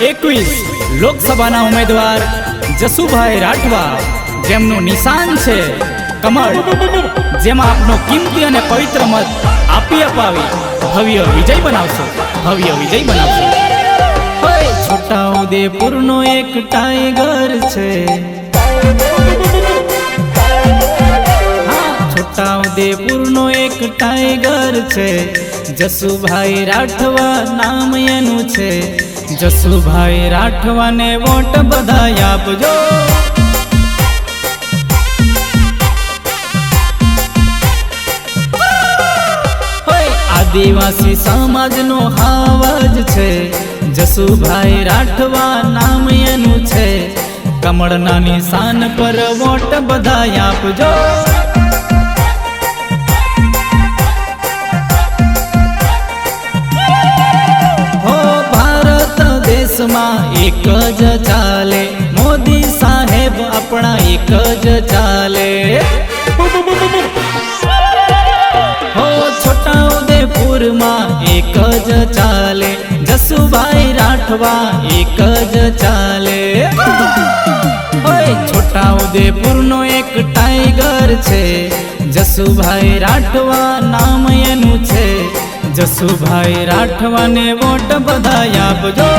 21 લોકસભાના ઉમેદવાર જસુભાઈ રાઠવા, જેમનું નિશાન છે કમળ, જેમાં આપનો કિંમતી અને પવિત્ર મત આપી અપાવી ભવ્ય વિજય બનાવશો, ભવ્ય વિજય બનાવશો. છોટાઉદેપુરનો એક ટાઈગર છે, છોટાઉદેપુરનો એક ટાઈગર છે, જસુભાઈ રાઠવા નામ એનું છે. જસુભાઈ રાઠવાને વોટ બધા આપજો. આદિવાસી સમાજનો હાવજ છે, જસુભાઈ રાઠવા નામ એનું છે. કમળના નિશાન પર વોટ બધા આપજો. દેશમાં એક જ ચાલે, મોદી સાહેબ આપણા એક જ ચાલે. હો છોટાઉદેપુરમાં એક જ ચાલે, જસુભાઈ રાઠવા એક જ ચાલે. છોટાઉદેપુરનો એક ટાઈગર છે, જસુભાઈ રાઠવા નામ એનું છે. જસુભાઈ રાઠવાને વોટ બધા આપજો.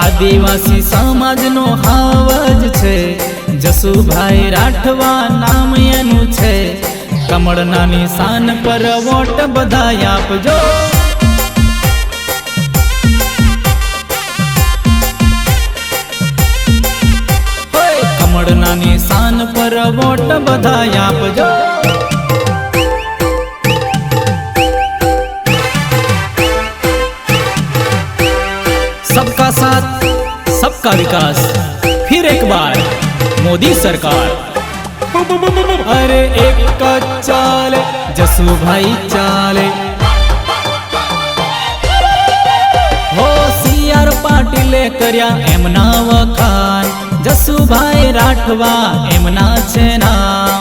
આદિવાસી સમાજનો હાવજ છે, જસુભાઈ રાઠવા નામ એનું છે. કમળના નિશાન પર વોટ બધા આપજો. કમળના નિશાન પર વોટ બધા આપજો. सबका साथ सबका विकास, फिर एक बार मोदी सरकार. अरे एक का चाले, जसुभाई चाले. हो CR पाटीले कर्या एमना वखान, जसुभाई राठवा एमना छे नाम.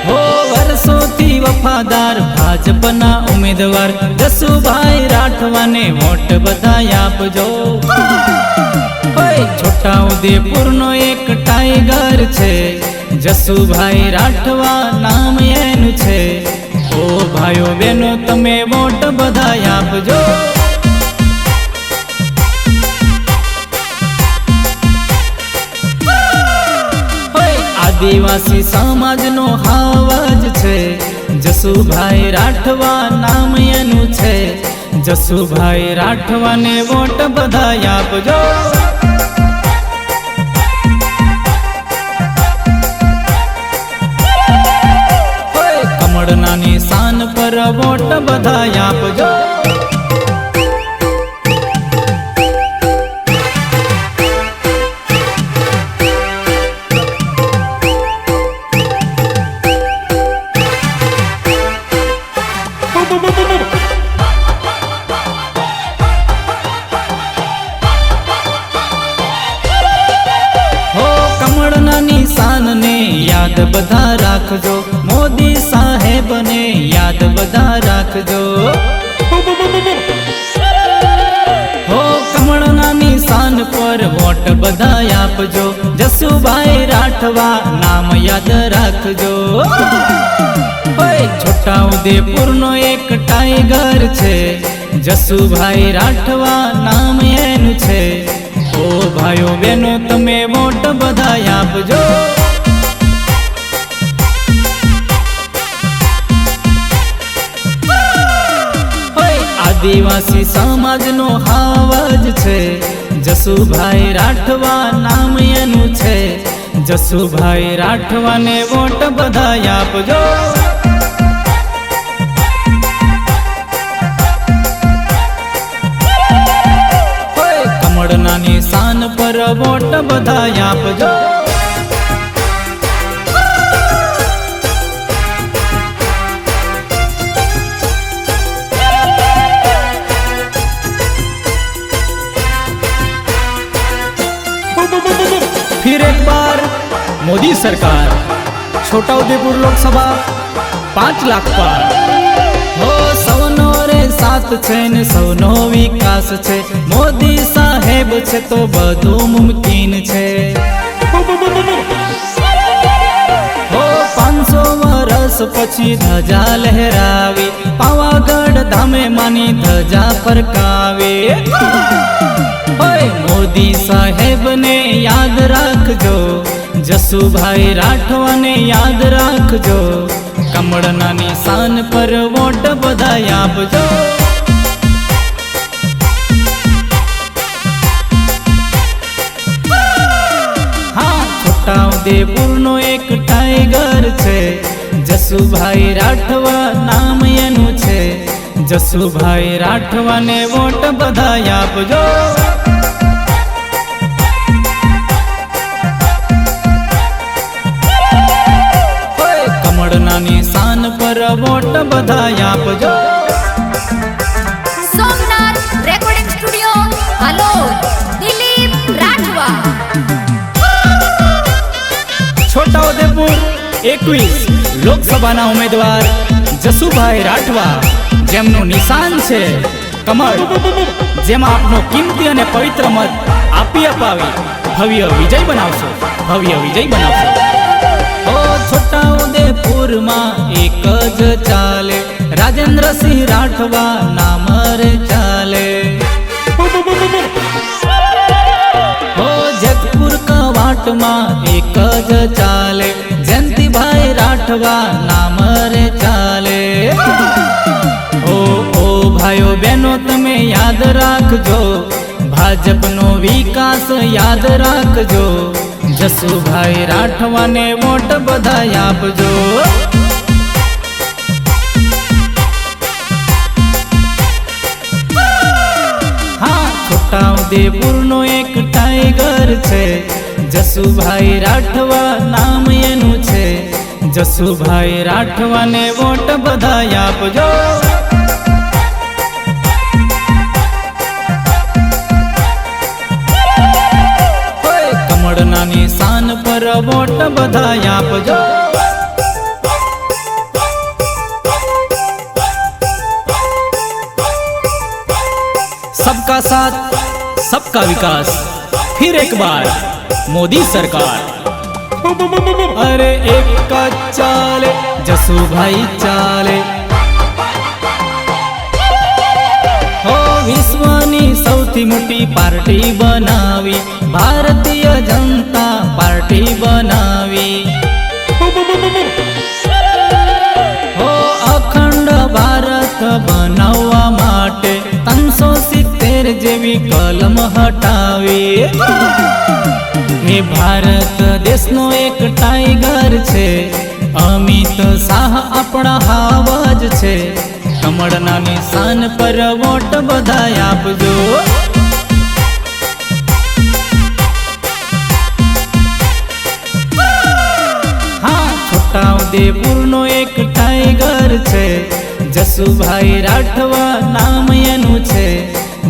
हो वर्षोथी वफादार भाजपना उम्मीदवार, जसुभाई राठवाने वोट બધા આપજો. છોટાઉદેપુરનો એક ટાઈગર છે, જસુભાઈ રાઠવા નામ એનું છે. ઓ ભાઈઓ બહેનો તમે વોટ બધા આપજો. આદિવાસી સમાજનો હાવજ છે, જસુભાઈ રાઠવા નામ એનું છે. જસુભાઈ રાઠવાને વોટ બધા આપજો. કમળના નિશાન પર વોટ બધા આપજો. નિશાનને યાદ બધા રાખજો, મોદી સાહેબને યાદ બધા રાખજો. હો કમળના નિશાન પર વોટ બધા આપજો, જસુભાઈ રાઠવા નામ યાદ રાખજો. છોટાઉદેપુરનો એક ટાઈગર છે, જસુભાઈ રાઠવા નામ એનું છે. ઓ ભાઈઓ બહેનો તમે વોટ બધા આપજો. આદિવાસી સમાજનો હાવજ છે, જસુભાઈ રાઠવા નામ એનું છે. જસુભાઈ રાઠવાને વોટ બધા આપજો. કમળના નિશાન પર વોટ બધા આપજો. फिर एक बार मोदी सरकार, છોટાઉદેપુર લોકસભા 5 લાખ પર હો સૌનો રે સાથ છે ને સૌનો વિકાસ છે મોદી સાહેબ છે તો બધું મુમકિન છે હો 500 વર્ષ પછી ધજા લહેરાવી પાવાગઢ ધામે માની ધજા ફરકાવે મોદી સાહેબ ને યાદ રાખજો જસુભાઈ રાઠવાને યાદ રાખજો કમળના નિશાન પર વોટ બધા આપજો હા છોટાઉદેપુર નો એક ટાઈગર છે જસુભાઈ રાઠવા નામ એનું છે જસુભાઈ રાઠવાને વોટ બધા આપજો કમળના નિશાન પર વોટ બધા આપજો સોમનાથ રેકોર્ડિંગ સ્ટુડિયો હાલોલ દિલીપ રાઠવા છોટાઉદેપુર 21 લોકસભાના ઉમેદવાર જસુભાઈ રાઠવા જેમનું નિશાન છે કમળ જેમાં આપનો કિંમતી અને પવિત્ર મત આપી અપાવી ભવ્ય વિજય બનાવશો છોટાઉદેપુરમાં એક જ ચાલે રાજેન્દ્રસિંહ રાઠવા નામ રે ચાલે હો જેતપુર કવાટમાં એક જ ચાલે જયંતિભાઈ રાઠવા નામ રે ચાલે ઓ ભાઈઓ બહેનો તમે યાદ રાખજો ભાજપનો વિકાસ યાદ રાખજો જસુભાઈ રાઠવાને વોટ બધા આપજો હા છોટાઉદેપુર નો એક ટાઈગર છે જસુભાઈ રાઠવા નામ એનું છે જસુભાઈ રાઠવાને વોટ બધા આપજો કમળના નિશાન પર વોટ બધા આપજો सबका साथ सबका विकास फिर एक बार मोदी सरकार अरे एक का चाले जसुभाई चाले हो विश्वनी સૌથી મોટી પાર્ટી બનાવી ભારતીય જનતા પાર્ટી બનાવી હો અખંડ ભારત બનાવવા માટે 370 જેવી કલમ હટાવી હે ભારત દેશનો એક ટાઈગર છે અમિત શાહ આપણા હાવજ છે કમળના નિશાન પર વોટ બધા આપજો હા છોટાઉદેપુર નો એક ટાઈગર છે જસુભાઈ રાઠવા નામ એનું છે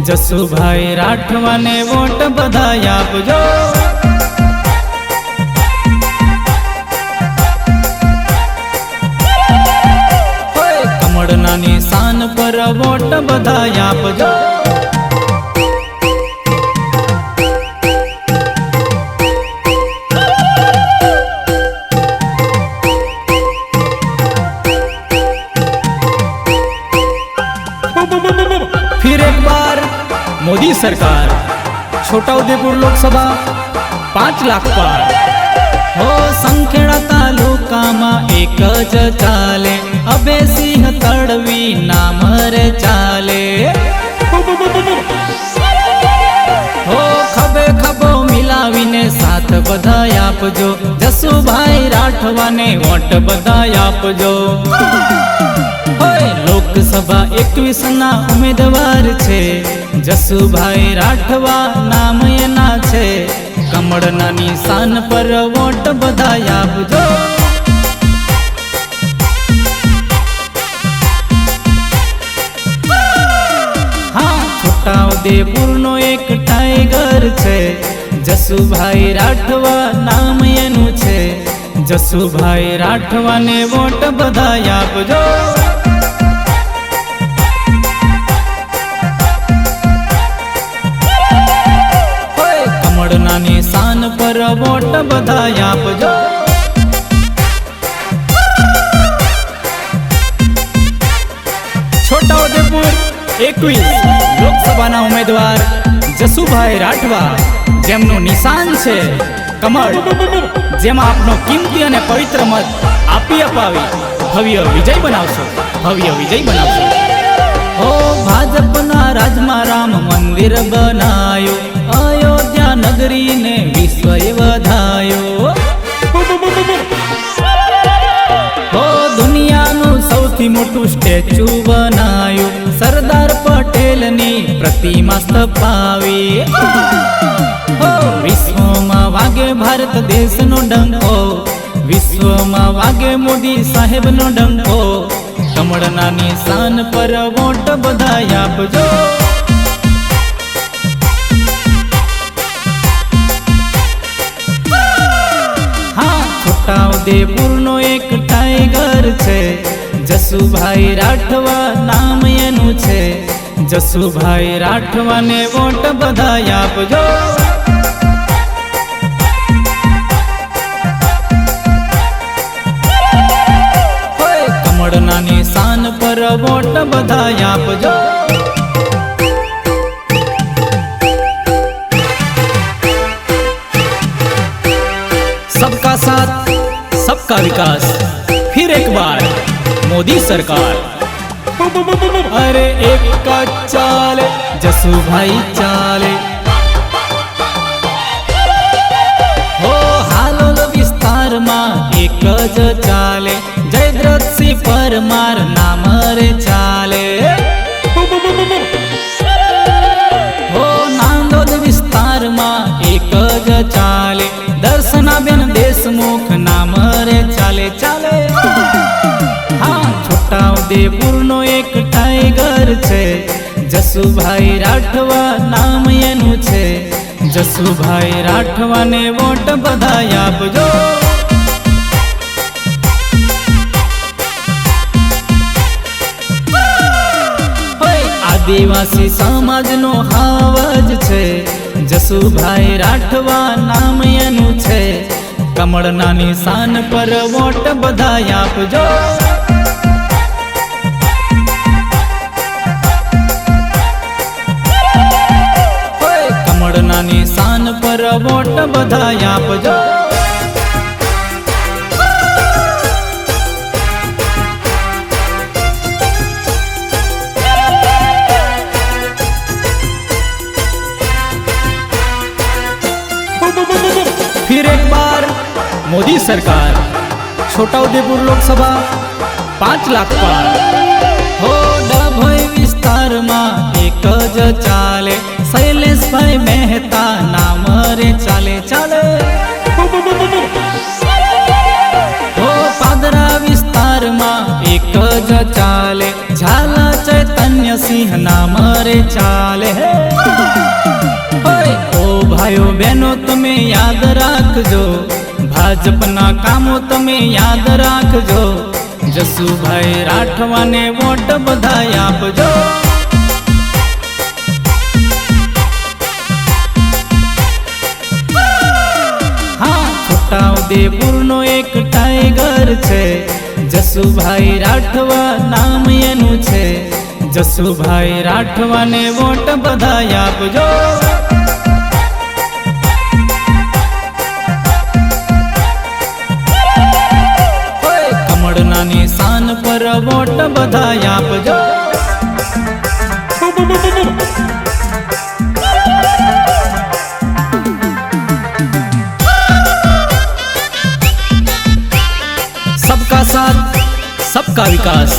જસુભાઈ રાઠવાને વોટ બધા આપજો કમળના નિશાન પર વોટ બધા આપજો फिर एक बार मोदी सरकार છોટાઉદેપુર લોકસભા 5 લાખ પર હો સંખેડા તાલુકામાં એક જ ચાલે અભયસિંહ તડવી નામ રે ચાલે હો ખભે ખભો મિલાવીને સાથ બધા આપજો જસુભાઈ રાઠવાને વોટ બધા આપજો લોકસભા 21 ના ઉમેદવાર છે જસુભાઈ રાઠવા નામ એના છે કમળના નિશાન પર વોટ બધા આપજો હા છોટાઉદેપુર નો એક ટાઈગર છે જસુભાઈ રાઠવા નામ એનું છે જસુભાઈ રાઠવાને વોટ બધાય આપજો। કમળના નિશાન પર વોટ બધાય આપજો। છોટાઉદેપુર 21 લોકસભાના ઉમેદવાર જસુભાઈ રાઠવા, જેમનું નિશાન છે કમળ, જેમાં આપનો કિંમતી અને પવિત્ર મત આપી અપાવી ભવ્ય વિજય બનાવશો, ભવ્ય વિજય બનાવશો। ઓ ભાજપના રાજમાં રામ મંદિર બનાયો, અયોધ્યા નગરીને વિશ્વએ વધાયો। ઓ દુનિયાનું સૌથી મોટું સ્ટેચ્યુ બનાયું, સરદાર પટેલની પ્રતિમા સ્થપાવી। વિશ્વમાં વાગે ભારત દેશનો ડંકો, વિશ્વમાં વાગે મોદી સાહેબનો ડંકો। કમળના નિશાન પર વોટ બધાય આપજો। હા, છોટાઉદેપુરનો એક ટાઈગર છે, જસુભાઈ રાઠવા નામ એનું છે। જસુભાઈ રાઠવાને વોટ બધાય આપજો। કમળના નિશાન પર વોટ બધાય આપજો। सबका साथ सबका विकास, फिर एक बार मोदी सरकार। अरे एक का चाले जसुभाई चाले, हो हालोल विस्ताરમાં એક જ ચાલે, જયદ્રથસિંહ પરમાર નામ રે ચાલે। હો નાંદોદ વિસ્તારમાં એક જ ચાલે, દર્શનાબેન દેશમુખ નામ રે ચાલે ચાલે। હા, છોટાઉદેપુરનો એક ટાઈગર છે, જસુભાઈ રાઠવા નામ એનું છે। જસુભાઈ રાઠવાને વોટ બધાય આપજો। આદિવાસી સમાજનો હાવજ છે, જસુભાઈ રાઠવા નામ એનું છે। કમળના નિશાન પર વોટ બધાય આપજો। કમળના નિશાન પર વોટ બધાય આપજો। फिर एक बार मोदी सरकार। छोटाउदेपुर लोकसभा 5 लाख पार। हो ડભોઈ વિસ્તારમાં એક જ ચાલે, શૈલેષભાઈ મહેતા નામ રે ચાલે ચાલે। હો પાદરા વિસ્તારમાં એક જ ચાલે, ઝાલા ચૈતન્યસિંહ નામ રે ચાલે। ઓ ભાઈઓ બહેનો તમે યાદ રાખજો, ભાજપના કામો તમે યાદ રાખજો। જસુભાઈ રાઠવાને વોટ બધાય આપજો। હા, છોટાઉદેપુરનો એક ટાઈગર છે, જસુભાઈ રાઠવા નામ એનું છે। જસુભાઈ રાઠવાને વોટ બધાય આપજો। કમળના નિશાન પર વોટ બધાય આપજો। सबका साथ सबका विकास,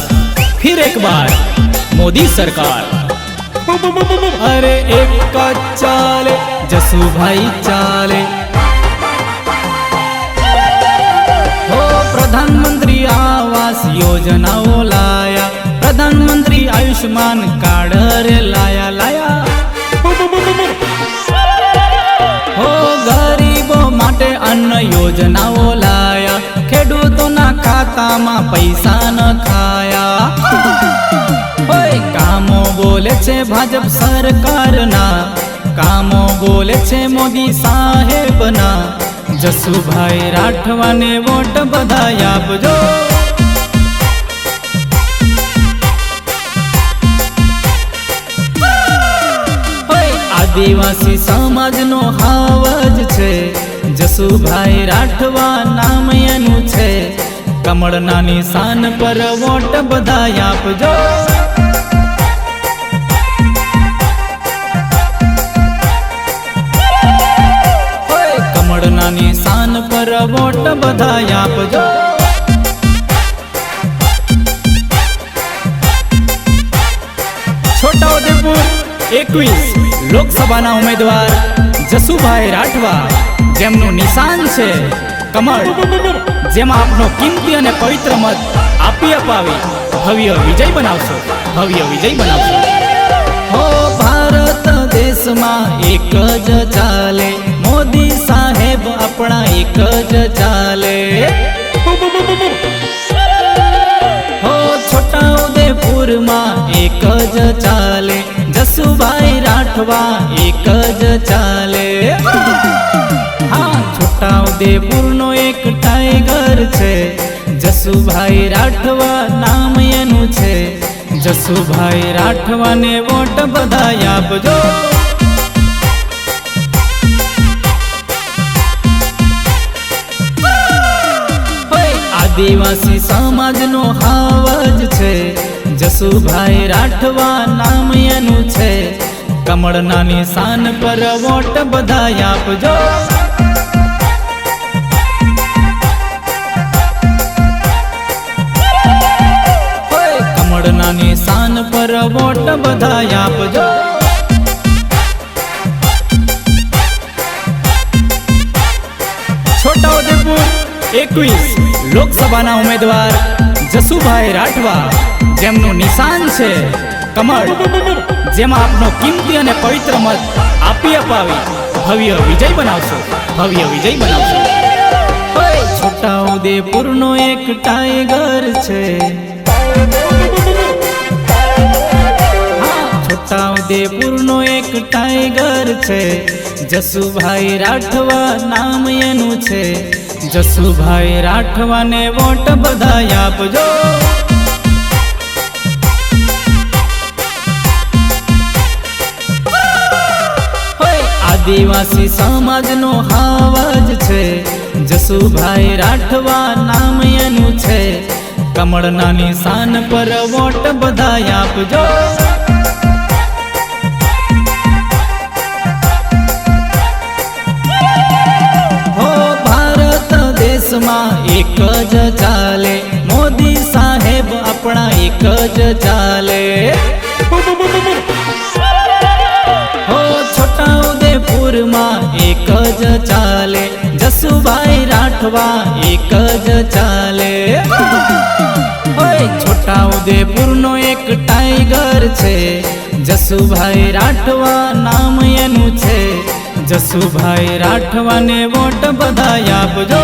फिर एक बार मोदी सरकार। अरे एक का चाले जसुभाई चाले, हो प्रधानमंत्री आवास योजनाओ लाया, प्रधानमंत्री आयुष्मान कार्ड रे लाया लाया। हो गरीबों माटे अन्न योजनाओ लाया, પૈસા ન ખાયા. ઓય કામો બોલે છે ભાજપ સરકારના, કામો બોલે છે મોદી સાહેબના. જસુભાઈ રાઠવાને વોટ બધા આપજો. આદિવાસી સમાજનો હાવજ છે, જસુભાઈ રાઠવા નામ એનું છે. કમળના નિશાન પર વોટ બધા આપજો. કમળના નિશાન પર વોટ બધા આપજો. છોટાઉદેપુર 21 લોકસભાના ઉમેદવાર જસુભાઈ રાઠવા, જેમનું નિશાન છે કમળ, જેમાં આપનો કિંમતી અને પવિત્ર મત આપી અપાવી ભવ્ય વિજય બનાવશો, ભવ્ય વિજય બનાવશો. હો ભારત દેશમાં એક જ ચાલે, મોદી સાહેબ આપણા એક જ ચાલે. હો છોટાઉદેપુરમાં એક જ ચાલે, જસુભાઈ રાઠવા એક જ ચાલે. હા, છોટાઉદેપુરનો એક ટાઈગર છે, જસુભાઈ રાઠવા નામ એનું છે. જસુભાઈ રાઠવાને વોટ બધા આપજો. આદિવાસી સમાજનો હાવજ છે, જસુભાઈ રાઠવા નામ એનું છે. કમળના નિશાન પર વોટ બધા આપજો. કમળના નિશાન પર વોટ બધા આપજો. છોટાઉદેપુર 21 લોકસભાના ઉમેદવાર જસુભાઈ રાઠવા, જેમનું નિશાન છે કમળ, જેમાં આપનો કિંમતી અને પવિત્ર મત આપી અપાવી ભવ્ય વિજય બનાવશો, ભવ્ય વિજય બનાવશો. છોટાઉદેપુરનો એક ટાઈગર છે, છોટાઉદેપુરનો એક ટાઈગર છે, જસુભાઈ રાઠવા નામ એનું છે. જસુભાઈ રાઠવાને વોટ બધા આપજો. આદિવાસી સમાજનો હાવજ છે, જસુભાઈ રાઠવા નામ એનું છે. કમળના નિશાન પર વોટ બધા આપજો. દેશમાં એક જ ચાલે, મોદી સાહેબ આપણા એક જ ચાલે. હો છોટાઉદેપુરમાં એક જ ચાલે, જસુભાઈ રાઠવા એક જ ચાલે. છોટાઉદેપુરનો એક ટાઈગર છે, જસુભાઈ રાઠવા નામ એનું છે. જસુભાઈ રાઠવાને વોટ બધા આપજો.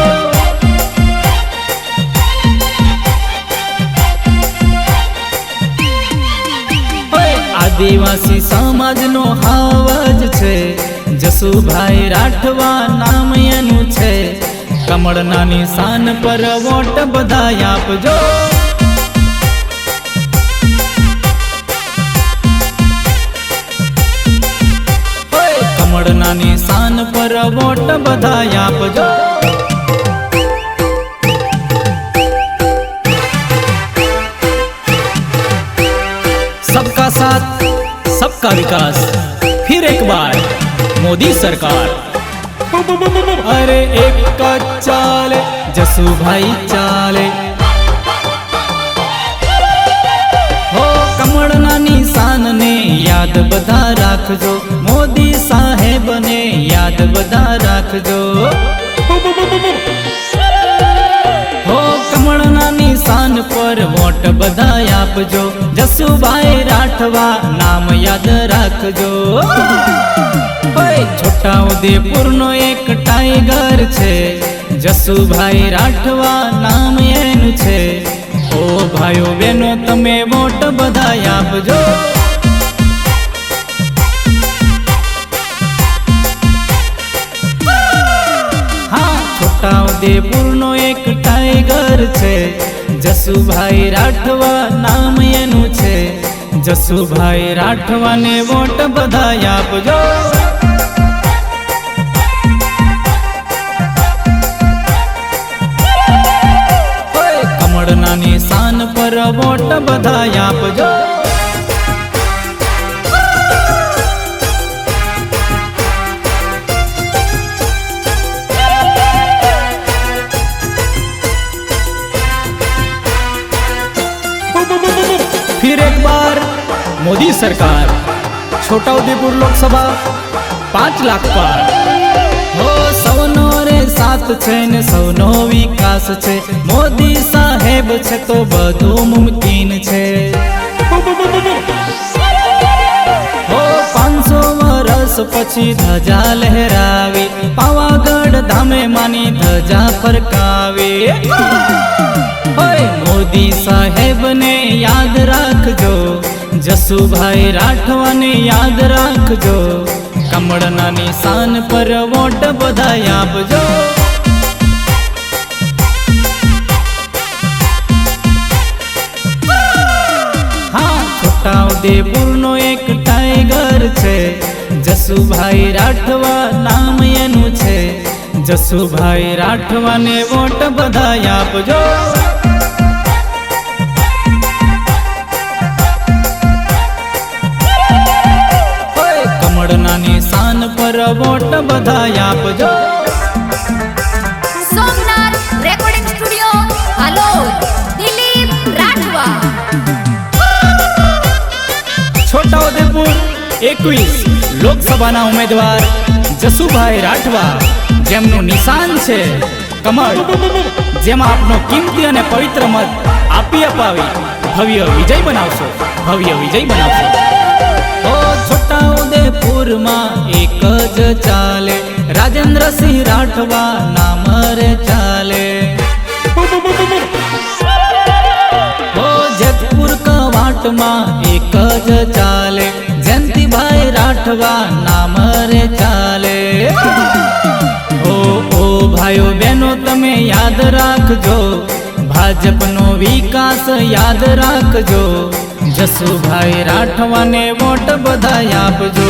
આદિવાસી સમાજનો હાવજ છે, જસુભાઈ રાઠવા નામ એનું છે. કમળના નિશાન પર વોટ બધા આપજો. કમળના નિશાન પર વોટ બધા આપજો. सबका साथ सबका विकास, फिर एक बार मोदी सरकार. अरे एक का चाले, जसुभाई चाले. हो कमळना निशान ने याद बधा राखजो, मोदी साहेब ने याद बधा राखजो. हो कमळना निशान पर वोट बधा आपजो. जसुभाई राठवा नाम याद राखजो. छोटाउदेपुरनो एक टाइगर छे, जसुभाई राठवा नाम एनु छे. ઓ ભાઈઓ બહેનો તમે વોટ બધાય આપજો. હા, છોટાઉદેપુરનો એક ટાઈગર છે, જસુભાઈ રાઠવા નામ એનું છે. જસુભાઈ રાઠવાને વોટ બધાય આપજો. કમળના નિશાન પર વોટ બધાય આપજો. फिर एक बार मोदी सरकार, छोटाउदेपुर लोकसभा 5 लाख पार. हो સૌનો રે સાથ છે ને સૌનો વિકાસ છે, મોદી સાહેબ છે તો બધું મુમકિન છે. હો 500 વર્ષ પછી ધજા લહેરાવી, પાવાગઢ ધામે માની ધજા ફરકાવી. હોય મોદી સાહેબને યાદ રાખજો, જસુભાઈ રાઠવાને યાદ રાખજો. કમળના નિશાન પર વોટ બધાય આપજો. હા, છોટાઉદેપુરનો એક ટાઈગર છે, જસુભાઈ રાઠવા નામ એનું છે. જસુભાઈ રાઠવાને વોટ બધાય આપજો. કમળના નિશાન પર વોટ બધાય આપજો. Somnath recording studio Halol, Dilip Rathwa. છોટાઉદેપુર 21 લોકસભાના ઉમેદવાર જસુભાઈ રાઠવા, જેમનું નિશાન છે કમળ, જેમાં આપનો કિંમતી અને પવિત્ર મત આપી અપાવી ભવ્ય વિજય બનાવશો, ભવ્ય વિજય બનાવશો. ઓ છોટાઉદેપુરમાં એક જ ચાલે, રાજેન્દ્રસિંહ રાઠવા નામ રે ચાલે. ઓ જેતપુર કવાટમાં એક જ ચાલે, જયંતિભાઈ રાઠવા નામ રે ચાલે. ઓ ભાઈઓ બહેનો તમે યાદ રાખજો, ભાજપનો વિકાસ યાદ રાખજો. જસુભાઈ રાઠવાને વોટ બધાય આપજો.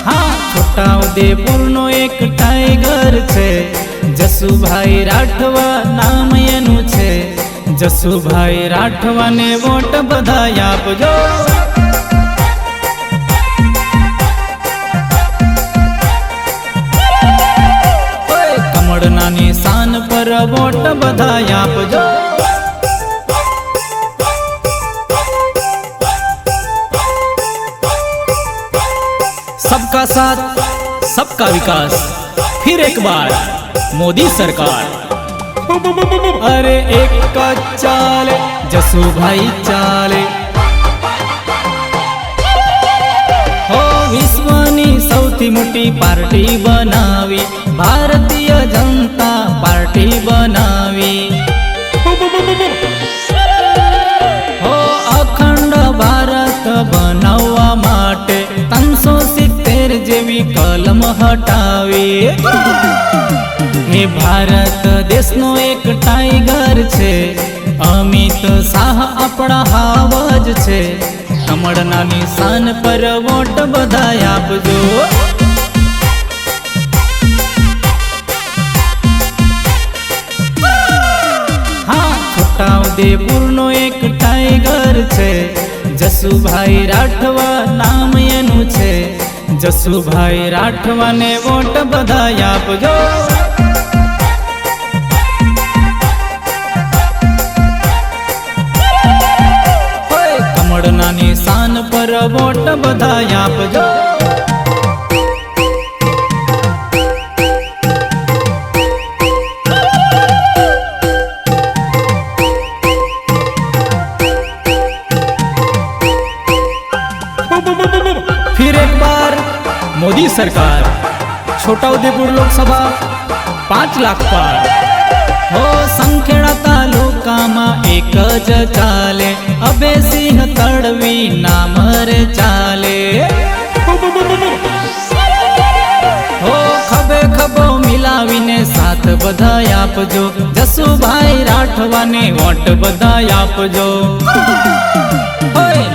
હા, છોટાઉદેપુરનો એક ટાઈગર છે, જસુભાઈ રાઠવા નામ એનું છે. જસુભાઈ રાઠવાને વોટ બધાય આપજો. કમળના નિશાન પર વોટ બધાય આપજો. सबका साथ सबका विकास, फिर एक बार मोदी सरकार. अरे एक का चाले जसुभाई चाले. हो વિશ્વની સૌથી મોટી પાર્ટી બનાવી, ભારતીય જનતા પાર્ટી બનાવી. હો અખંડ ભારત બનાવવા માટે 370 જેવી કલમ હટાવી. હે ભારત દેશનો એક ટાઈગર છે, અમિત શાહ આપણા હાવજ છે. કમળના નિશાન પર વોટ બધાય આપજો. હા, છોટાઉદેપુરનો એક ટાઈગર છે, જસુભાઈ રાઠવા નામ એનું છે. જસુભાઈ રાઠવાને વોટ બધાય આપજો. કમળના નિશાન પર વોટ બધાય આપજો. फिर एक बार मोदी सरकार, છોટાઉદેપુર લોકસભા 5 લાખ પાર। હો સંખેડા તાલુકામાં એક જ ચાલે, અભયસિંહ તડવી નામ રે ચાલે। હો ખભે ખભો મિલાવીને સાથ બધાય આપજો, જસુભાઈ રાઠવાને વોટ બધાય આપજો।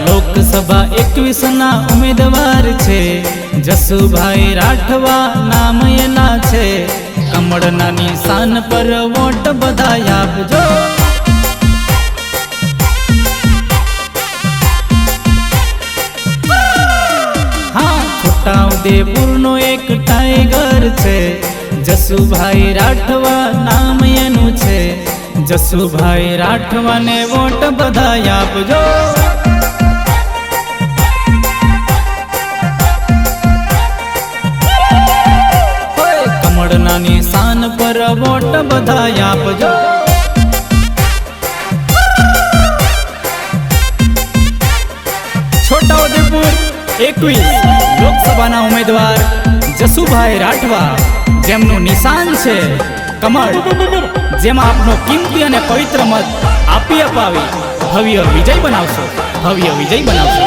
લોકસભા 21 ના ઉમેદવાર છે, જસુભાઈ રાઠવા નામ એના છે। કમળના નિશાન પર વોટ બધાય આપજો। હા, છોટાઉદેપુરનો એક ટાઈગર છે, જસુભાઈ રાઠવા નામ એનું છે। જસુભાઈ રાઠવાને વોટ બધાય આપજો। કમળના નિશાન પર વોટ બધાય આપજો। છોટાઉદેપુર 21 લોકસભાના ઉમેદવાર જસુભાઈ રાઠવા, જેમનું નિશાન છે કમળ, જેમાં આપનો કિંમતી અને પવિત્ર મત આપી અપાવી ભવ્ય વિજય બનાવશો, ભવ્ય વિજય બનાવશો।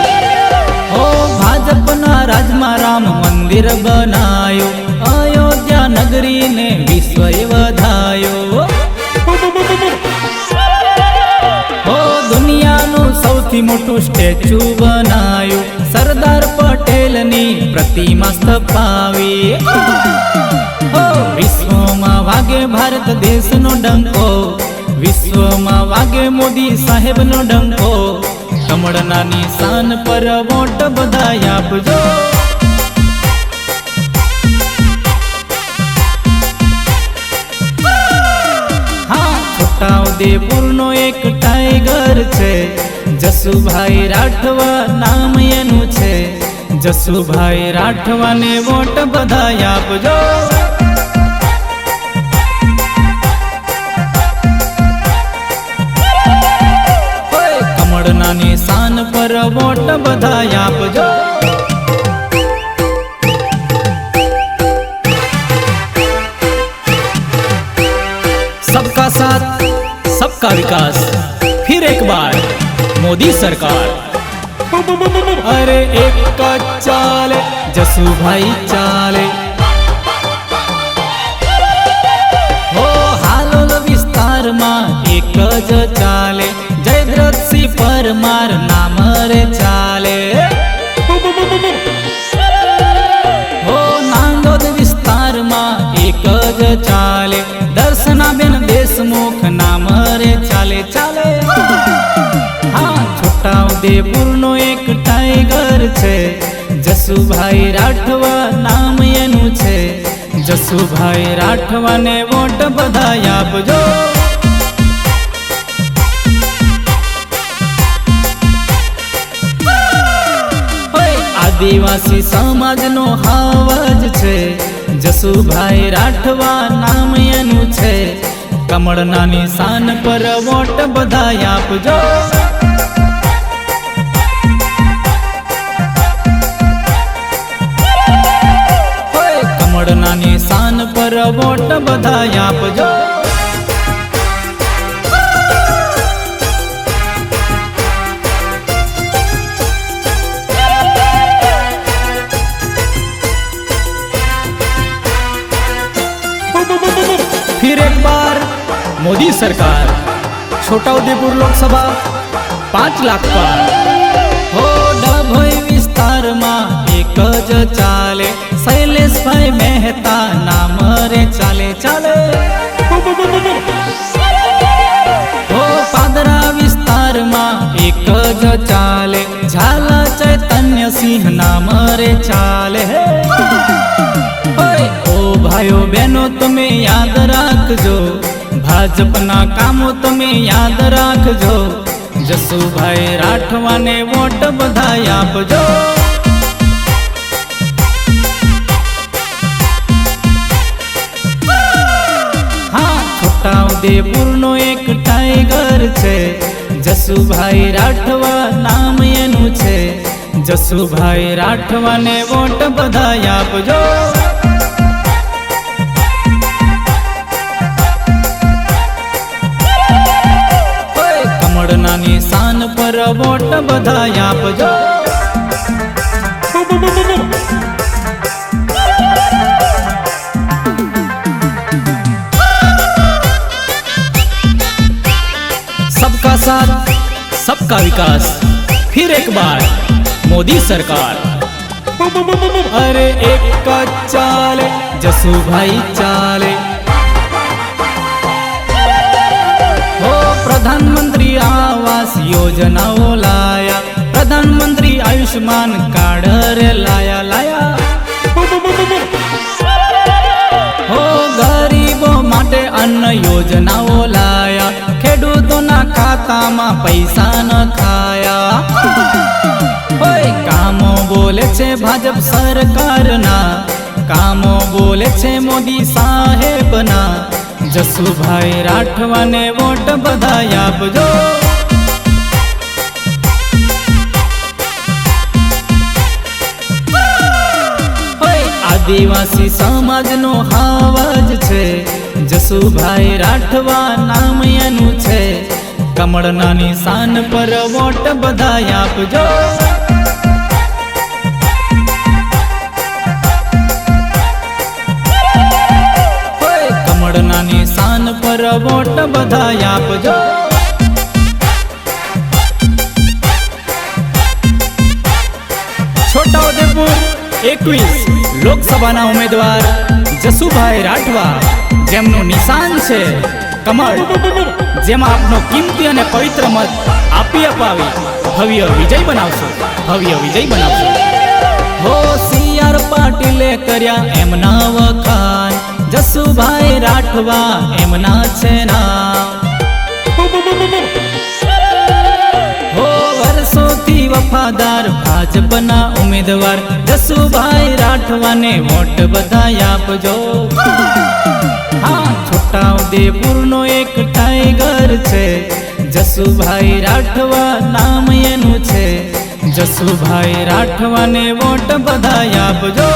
ઓ ભાજપના રાજમાં રામ મંદિર બનાયો, અયોધ્યા નગરીને વિશ્વએ વધાયો। ઓ દુનિયાનું સૌથી મોટું સ્ટેચ્યુ બનાયું, સરદાર પટેલની પ્રતિમા સ્થપાવી। ઓ વિશ્વમાં વાગે ભારત દેશનો ડંકો, વિશ્વમાં વાગે મોદી સાહેબનો ડંકો। કમળના નિશાન પર વોટ બધાય આપજો। હા, છોટાઉદેપુરનો એક ટાઈગર છે, જસુભાઈ રાઠવા નામ એનું છે। જસુભાઈ રાઠવાને વોટ બધાય આપજો। કમળના નિશાન પર વોટ બધાય આપજો। सबका साथ सबका विकास, फिर एक बार मोदी सरकार। અરે એક જ ચાલે, જસુભાઈ ચાલે। હો હાલોલ વિસ્તારમાં એક જ ચાલે, જયદ્રથસિંહ પરમાર નામ રે ચાલે। હો નાંદોદ વિસ્તારમાં એક જ ચાલે, દર્શનાબેન દેશમુખ નામ રે ચાલે ચાલે। હા, છોટાઉદેપુરનો એક ટાઈગર છે, જસુભાઈ રાઠવા નામ એનું છે। જસુભાઈ રાઠવાને વોટ બધાય આપજો। આદિવાસી સમાજનો હાવજ છે, જસુભાઈ રાઠવા નામ એનું છે। કમળના નિશાન પર વોટ બધાય આપજો। કમળના નિશાન પર વોટ બધાય આપજો। फिर एक बार मोदी सरकार। છોટાઉદેપુર લોકસભા 5 લાખ પાર। હો ડભોઈ વિસ્તારમાં એક જ ચાલે, શૈલેષભાઈ મહેતા નામ રે ચાલે ચાલે। હો પાદરા વિસ્તારમાં એક જ ચાલે, ઝાલા ચૈતન્યસિંહ નામ રે ચાલે। ઓ ભાઈઓ બહેનો તમે યાદ રાખજો, ભાજપના કામો તમે યાદ રાખજો। જસુભાઈ રાઠવાને વોટ બધાય આપજો। હા, છોટાઉદેપુરનો એક ટાઈગર છે, જસુભાઈ રાઠવા નામ એનું છે। જસુભાઈ રાઠવાને વોટ બધાય આપજો। પર વોટ બધા આપજો. सबका साथ सबका विकास फिर एक बार मोदी सरकार. અરે એક જ ચાલે જસુભાઈ ચાલે. હો પ્રધાનમંત્રી આવાસ યોજનાઓ લાયા, પ્રધાનમંત્રી આયુષ્માન કાર્ડ રે લાયા લાયા. હો ગરીબો માટે અન્ન યોજનાઓ લાયા, ખેડૂતોના ખાતામાં પૈસા ન ખાયા. ઓય કામો બોલે છે ભાજપ સરકારના, કામો બોલે છે મોદી સાહેબના. જસુભાઈ રાઠવાને વોટ બધા આપજો. આદિવાસી સમાજનો હાવજ છે, જસુભાઈ રાઠવા નામ એનું છે. કમળના નિશાન પર વોટ બધા આપજો. કમળના નિશાન પર વોટ બધા આપજો. છોટાઉદેપુર 21 લોકસભાના ઉમેદવાર જસુભાઈ રાઠવા, જેમનું નિશાન છે કમળ, જેમાં આપનો કિંમતી અને પવિત્ર મત આપી અપાવી ભવ્ય વિજય બનાવશો, ભવ્ય વિજય બનાવશો. હો CR પાટીલે કર્યા એમના વખાણ, જસુભાઈ રાઠવા એમના છે નામ. હો વર્ષોથી વફાદાર ભાજપના ઉમેદવાર, જસુભાઈ રાઠવાને વોટ બધા આપજો. હા, છોટાઉદેપુરનો એક ટાઈગર છે, જસુભાઈ રાઠવા નામ એનું છે. જસુભાઈ રાઠવાને વોટ બધા આપજો.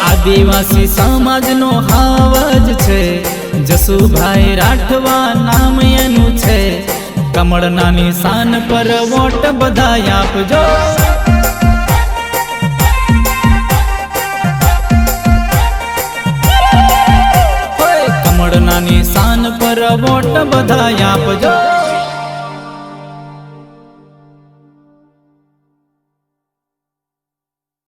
આદિવાસી સમાજનો હાવજ છે, જસુભાઈ રાઠવા નામ એનું છે. કમળના નિશાન પર વોટ બધા આપજો. કમળના નિશાન પર વોટ બધા આપજો.